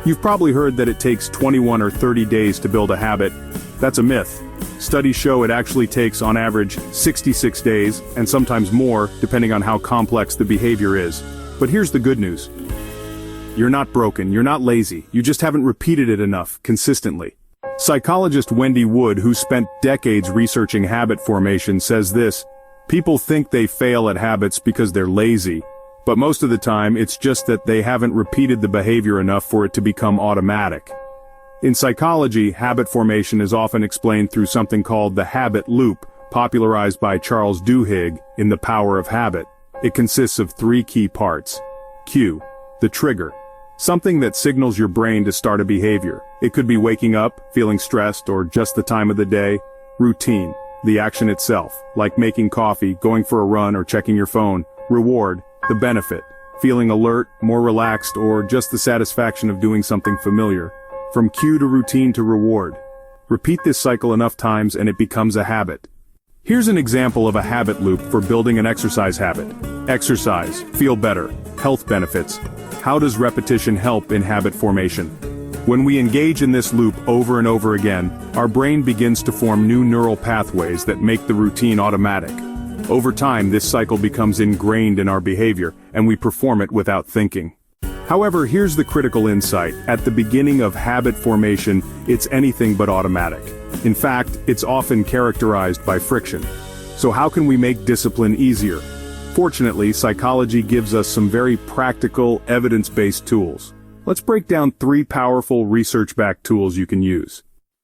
You've probably heard that it takes 21 or 30 days to build a habit. That's a myth. Studies show it actually takes, on average, 66 days, and sometimes more, depending on how complex the behavior is. But here's the good news. You're not broken, you're not lazy, you just haven't repeated it enough, consistently. Psychologist Wendy, who spent decades researching habit formation, says this: people think they fail at habits because they're lazy, but most of the time it's just that they haven't repeated the behavior enough for it to become automatic. In psychology, habit formation is often explained through something called the habit loop, popularized by Charles Duhigg in The Power of Habit. It consists of 3 key parts. Cue, the trigger, something that signals your brain to start a behavior. It could be waking up, feeling stressed, or just the time of the day. Routine, the action itself, like making coffee, going for a run, or checking your phone. Reward, the benefit, feeling alert, more relaxed, or just the satisfaction of doing something familiar. From cue to routine to reward. Repeat this cycle enough times and it becomes a habit. Here's an example of a habit loop for building an exercise habit. Exercise, feel better, health benefits. How does repetition help in habit formation? When we engage in this loop over and over again, our brain begins to form new neural pathways that make the routine automatic. Over time, this cycle becomes ingrained in our behavior, and we perform it without thinking. However, here's the critical insight. At the beginning of habit formation, it's anything but automatic. In fact, it's often characterized by friction. So how can we make discipline easier? Fortunately, psychology gives us some very practical, evidence-based tools. Let's break down 3 powerful research-backed tools you can use.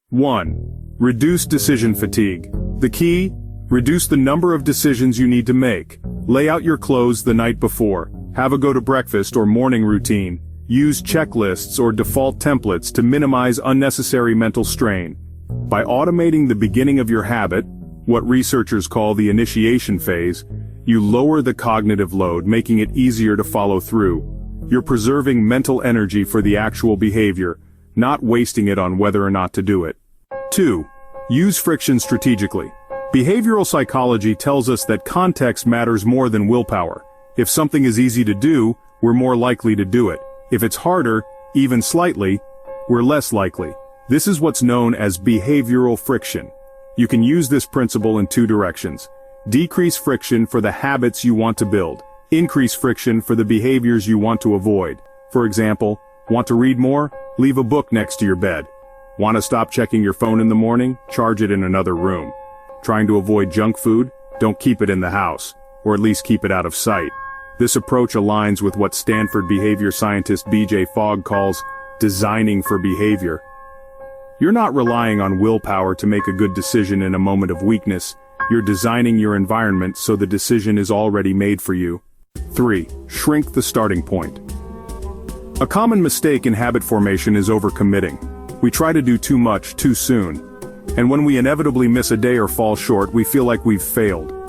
1. Reduce decision fatigue. The key? Reduce the number of decisions you need to make. Lay out your clothes the night before. Have a go-to-breakfast or morning routine. Use checklists or default templates to minimize unnecessary mental strain. By automating the beginning of your habit, what researchers call the initiation phase, you lower the cognitive load, making it easier to follow through. You're preserving mental energy for the actual behavior, not wasting it on whether or not to do it. 2. Use friction strategically. Behavioral psychology tells us that context matters more than willpower. If something is easy to do, we're more likely to do it. If it's harder, even slightly, we're less likely. This is what's known as behavioral friction. You can use this principle in 2 directions. Decrease friction for the habits you want to build. Increase friction for the behaviors you want to avoid. For example, want to read more? Leave a book next to your bed. Want to stop checking your phone in the morning? Charge it in another room. Trying to avoid junk food? Don't keep it in the house, or at least keep it out of sight. This approach aligns with what Stanford behavior scientist Fogg calls designing for behavior. You're not relying on willpower to make a good decision in a moment of weakness. You're designing your environment so the decision is already made for you. 3. Shrink the starting point. A common mistake in habit formation is overcommitting. We try to do too much too soon. And when we inevitably miss a day or fall short, we feel like we've failed.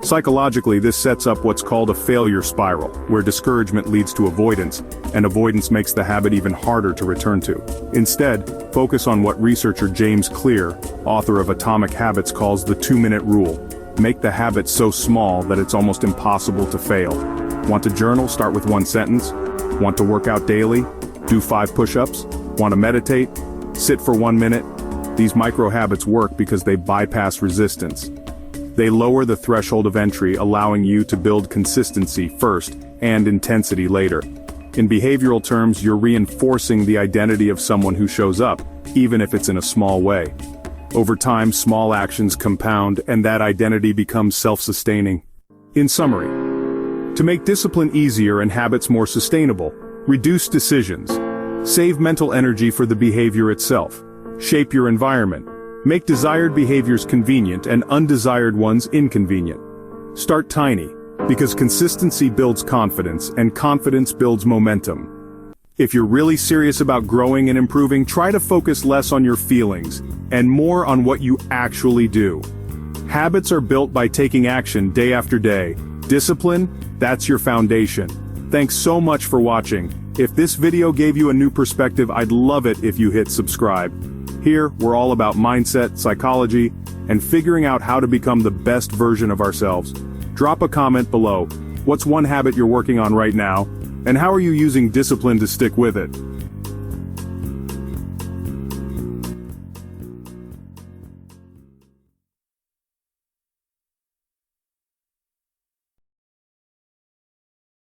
Psychologically, this sets up what's called a failure spiral, where discouragement leads to avoidance, and avoidance makes the habit even harder to return to. Instead, focus on what researcher James Clear, author of Atomic Habits, calls the 2-minute rule. Make the habit so small that it's almost impossible to fail. Want to journal? Start with 1 sentence. Want to work out daily? Do 5 push-ups. Want to meditate? Sit for 1 minute. These micro habits work because they bypass resistance. They lower the threshold of entry, allowing you to build consistency first and intensity later. In behavioral terms, you're reinforcing the identity of someone who shows up, even if it's in a small way. Over time, small actions compound, and that identity becomes self-sustaining. In summary, to make discipline easier and habits more sustainable, reduce decisions. Save mental energy for the behavior itself. Shape your environment. Make desired behaviors convenient and undesired ones inconvenient. Start tiny, because consistency builds confidence, and confidence builds momentum. If you're really serious about growing and improving, try to focus less on your feelings, and more on what you actually do. Habits are built by taking action day after day. Discipline, that's your foundation. Thanks so much for watching. If this video gave you a new perspective, I'd love it if you hit subscribe. Here, we're all about mindset, psychology, and figuring out how to become the best version of ourselves. Drop a comment below. What's one habit you're working on right now? And how are you using discipline to stick with it?